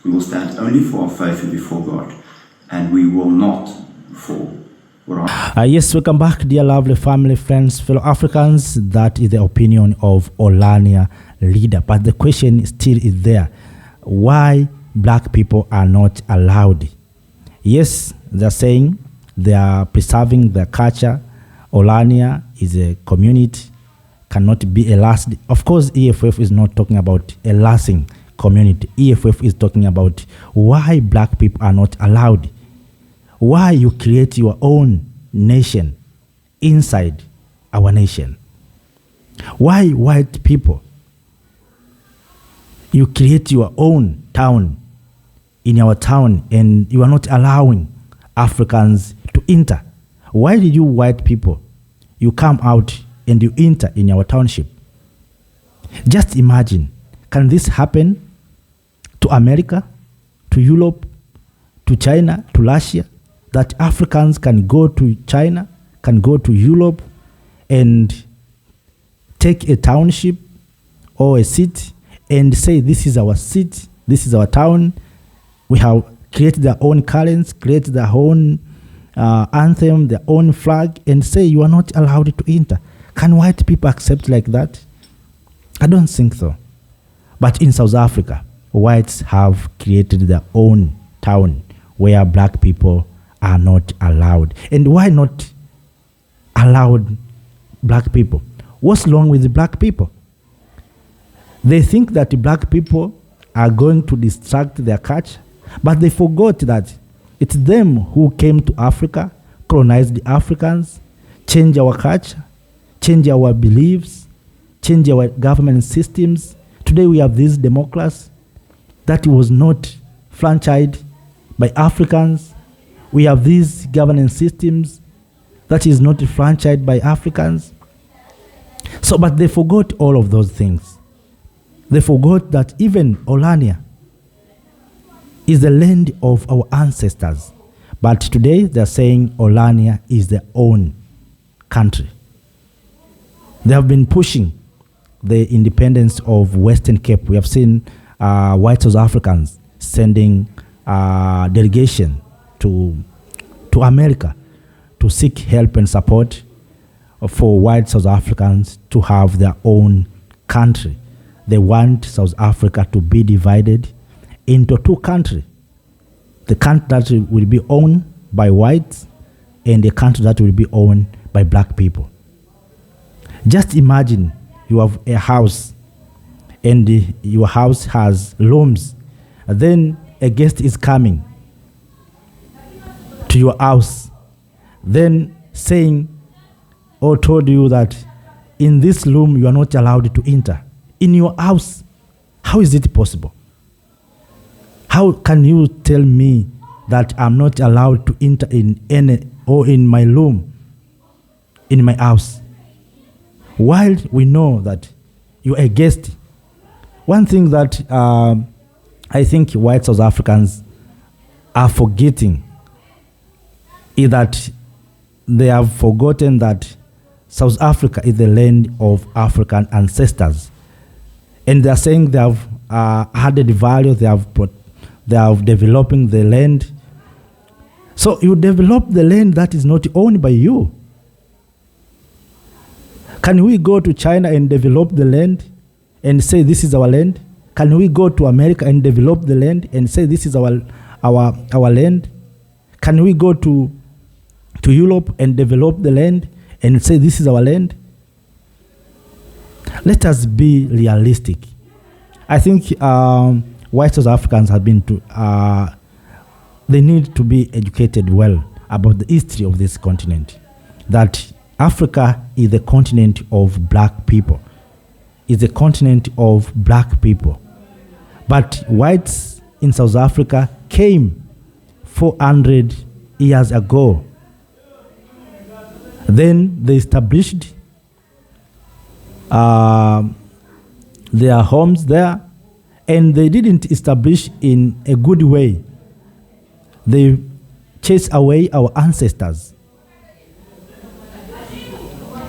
We will stand only for our faith before God, and we will not for Orania. Yes, welcome back, dear lovely family, friends, fellow Africans. That is the opinion of Orania leader. But the question still is there. Why black people are not allowed? Yes, they're saying they are preserving their culture. Orania is a community, cannot be a lasting. Of course, EFF is not talking about a lasting community. EFF is talking about why black people are not allowed. Why you create your own nation inside our nation. Why white people, you create your own town in our town and you are not allowing Africans to enter. Why did you white people, you come out and you enter in our township? Just imagine, can this happen to America, to Europe, to China, to Russia? That Africans can go to China, can go to Europe and take a township or a city and say, this is our city, this is our town. We have created their own currency, created their own anthem, their own flag, and say you are not allowed to enter. Can white people accept like that? I don't think so. But in South Africa, whites have created their own town where black people are not allowed. And why not allowed black people? What's wrong with the black people? They think that the black people are going to distract their culture, but they forgot that it's them who came to Africa, colonized the Africans, changed our culture, changed our beliefs, changed our government systems. Today we have this democracy that was not franchised by Africans. We have these governance systems that is not franchised by Africans. So, but they forgot all of those things. They forgot that even Orania is the land of our ancestors. But today they're saying Orania is their own country. They have been pushing the independence of Western Cape. We have seen white South Africans sending delegation to America to seek help and support for white South Africans to have their own country. They want South Africa to be divided into two countries. The country that will be owned by whites and the country that will be owned by black people. Just imagine you have a house and your house has rooms. And then a guest is coming to your house, then saying or told you that in this room you are not allowed to enter. In your house, how is it possible? How can you tell me that I'm not allowed to enter in any or in my room, in my house, while we know that you are a guest? One thing that I think white South Africans are forgetting is that they have forgotten that South Africa is the land of African ancestors. And they are saying they have added value, they are developing the land. So you develop the land that is not owned by you. Can we go to China and develop the land and say this is our land? Can we go to America and develop the land and say this is our land? Can we go to Europe and develop the land and say this is our land? Let us be realistic. I think white South Africans have been they need to be educated well about the history of this continent. That Africa is the continent of black people. It's the continent of black people. But whites in South Africa came 400 years ago. Then they established their homes there, and they didn't establish in a good way. They chased away our ancestors.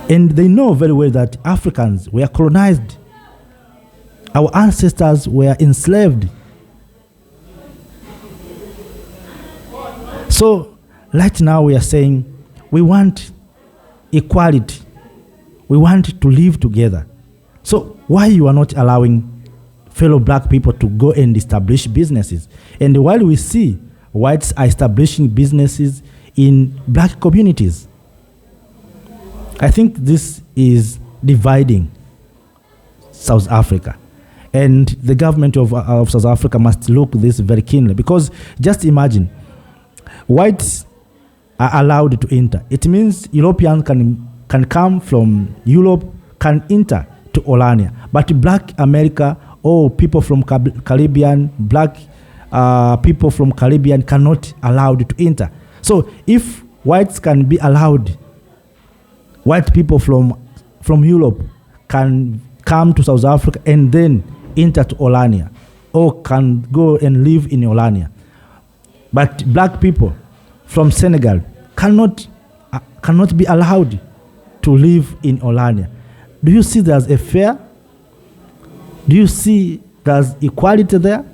And they know very well that Africans were colonized. Our ancestors were enslaved. So right now we are saying we want equality. We want to live together. So why you are not allowing fellow black people to go and establish businesses? And while we see whites are establishing businesses in black communities, I think this is dividing South Africa. And the government of South Africa must look this very keenly, because just imagine, whites are allowed to enter. It means Europeans can come from Europe, can enter to Orania. But black America or people from Caribbean, black people from Caribbean cannot allowed to enter. So if whites can be allowed, white people from Europe can come to South Africa and then enter to Orania, or can go and live in Orania. But black people from Senegal cannot be allowed to live in Orania. Do you see there's a fair? Do you see there's equality there?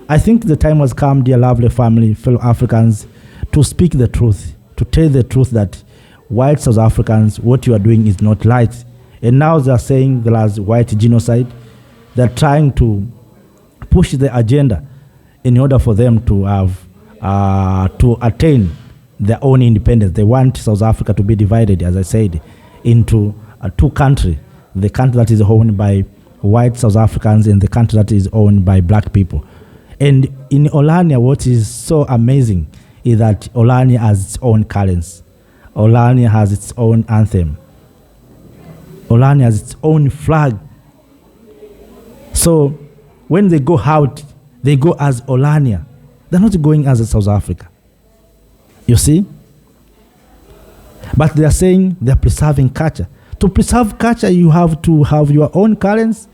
I think the time has come, dear lovely family, fellow Africans, to speak the truth, to tell the truth that white South Africans, what you are doing is not right. And now they are saying there is white genocide. They're trying to push the agenda in order for them to have to attain their own independence. They want South Africa to be divided, as I said, into two countries: the country that is owned by white South Africans and the country that is owned by black people. And in Orania, what is so amazing is that Orania has its own currency. Orania has its own anthem. Orania has its own flag. So when they go out, they go as Orania. They're not going as South Africa. You see? But they are saying they are preserving culture. To preserve culture, you have to have your own currency.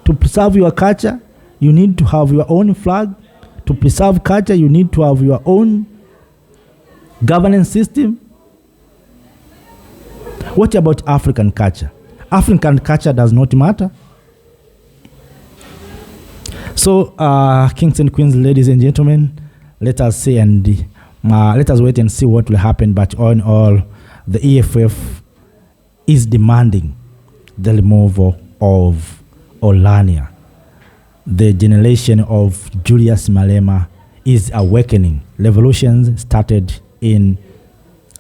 To preserve your culture, you need to have your own flag. To preserve culture, you need to have your own governance system. What about African culture? African culture does not matter. So, kings and queens, ladies and gentlemen, let us see and let us wait and see what will happen. But all in all, the EFF is demanding the removal of Orania. The generation of Julius Malema is awakening. Revolutions started in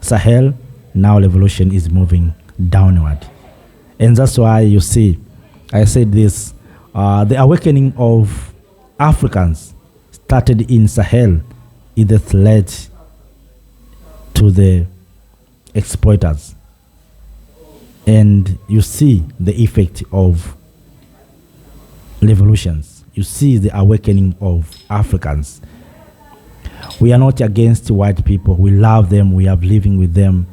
Sahel. Now revolution is moving downward. And that's why you see, I said this, the awakening of Africans started in Sahel is the threat to the exploiters. And you see the effect of revolutions. You see the awakening of Africans. We are not against white people. We love them. We are living with them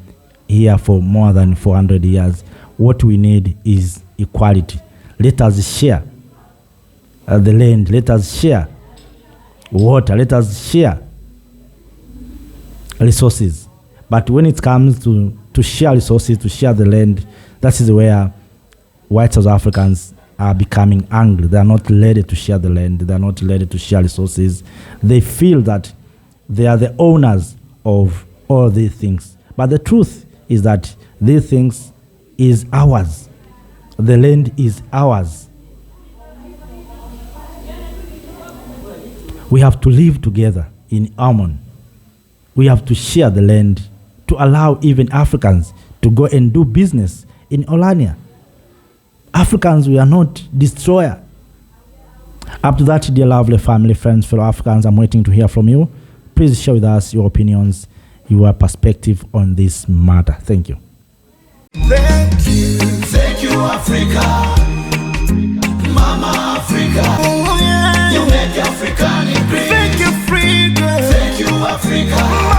here for more than 400 years. What we need is equality. Let us share the land. Let us share water. Let us share resources. But when it comes to share resources, to share the land, that is where white South Africans are becoming angry. They are not ready to share the land. They are not ready to share resources. They feel that they are the owners of all these things. But the truth is that these things is ours. The land is ours. We have to live together in harmony. We have to share the land to allow even Africans to go and do business in Orania. Africans, we are not destroyers. Up to that, dear lovely family, friends, fellow Africans, I'm waiting to hear from you. Please share with us your opinions, your perspective on this matter. Thank you. Thank you, Africa, Mama Africa. Oh, yeah. You make African great. Thank you, Africa. Thank you, Africa.